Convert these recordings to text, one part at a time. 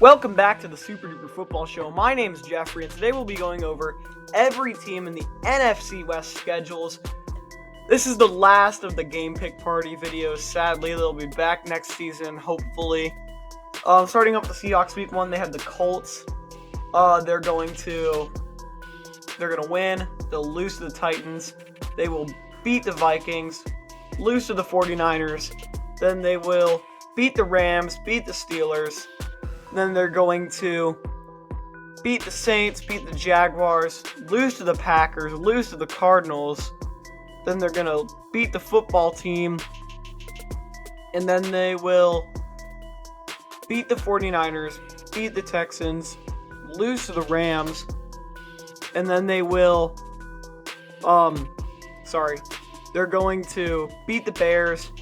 Welcome back to the Super Duper Football Show. My name is Jeffrey, and today we'll be going over every team in the NFC West schedules. This is the last of the Game Pick Party videos. Sadly, they'll be back next season, hopefully. Starting off the Seahawks week 1, they had the Colts. They're going to win. They'll lose to the Titans. They will beat the Vikings, lose to the 49ers. Then they will beat the Rams, beat the Steelers. Then they're going to beat the Saints, beat the Jaguars, lose to the Packers, lose to the Cardinals. Then they're going to beat the football team. And then they will beat the 49ers, beat the Texans, lose to the Rams. And then they will, they're going to beat the Bears,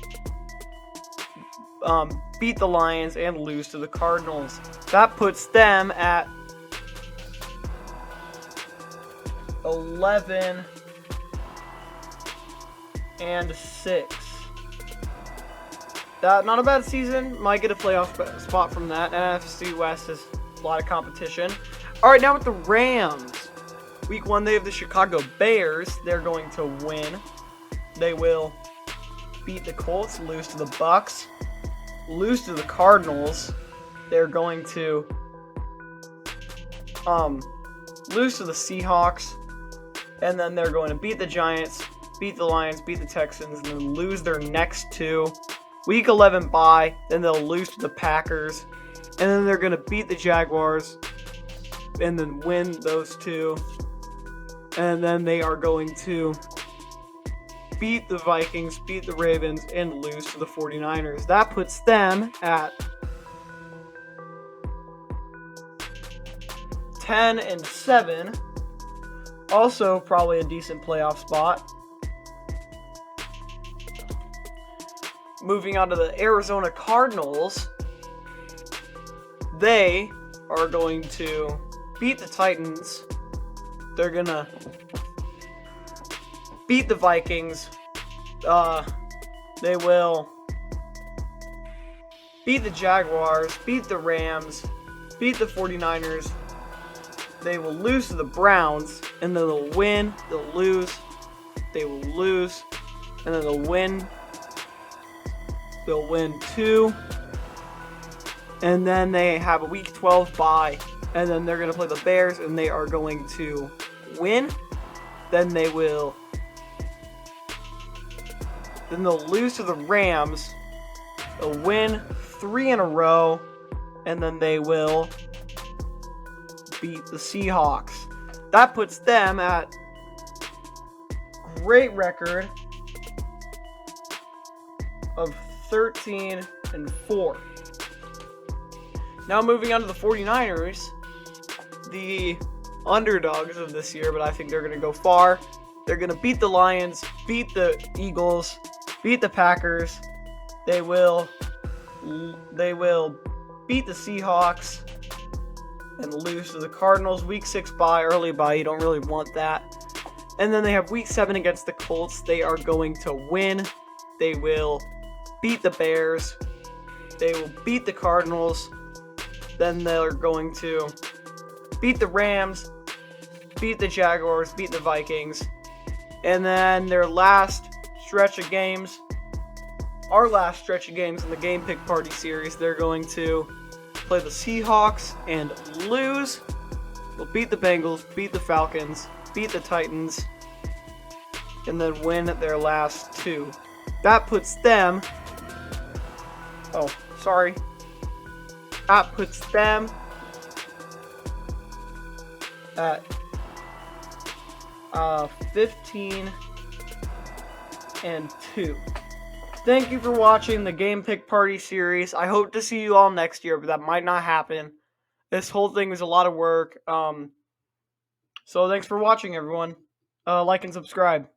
beat the Lions, and lose to the Cardinals. That puts them at 11-6. Not a bad season. Might get a playoff spot from that. NFC West has a lot of competition. Alright, now with the Rams. Week 1, they have the Chicago Bears. They're going to win. They will beat the Colts, lose to the Bucks, lose to the Cardinals. They're going to lose to the Seahawks, and then they're going to beat the Giants, beat the Lions, beat the Texans, and then lose their next two. Week 11 bye, then they'll lose to the Packers, and then they're going to beat the Jaguars, and then win those two, and then they are going to beat the Vikings, beat the Ravens, and lose to the 49ers. That puts them at 10-7. Also, probably a decent playoff spot. Moving on to the Arizona Cardinals. They are going to beat the Titans. They're going to beat the Vikings. They will beat the Jaguars, beat the Rams, beat the 49ers. They will lose to the Browns, and then they'll win, they'll lose, they will lose, and then they'll win. They'll win 2. And then they have a week 12 bye, and then they're going to play the Bears, and they are going to win. Then they'll lose to the Rams. They'll win 3 in a row. And then they will beat the Seahawks. That puts them at great record of 13-4. Now moving on to the 49ers. The underdogs of this year, but I think they're going to go far. They're going to beat the Lions, beat the Eagles, beat the Packers. They will beat the Seahawks and lose to the Cardinals. Week 6 bye, early bye. You don't really want that. And then they have week 7 against the Colts. They are going to win. They will beat the Bears. They will beat the Cardinals. Then they're going to beat the Rams, beat the Jaguars, beat the Vikings. And then their last stretch of games, our last stretch of games in the Game Pick Party series, they're going to play the Seahawks and lose. They'll beat the Bengals, beat the Falcons, beat the Titans, and then win their last 2. That puts them... That puts them at 15-2. Thank you for watching the Game Pick Party series. I hope to see you all next year, but that might not happen. This whole thing is a lot of work. So thanks for watching, everyone. Like and subscribe.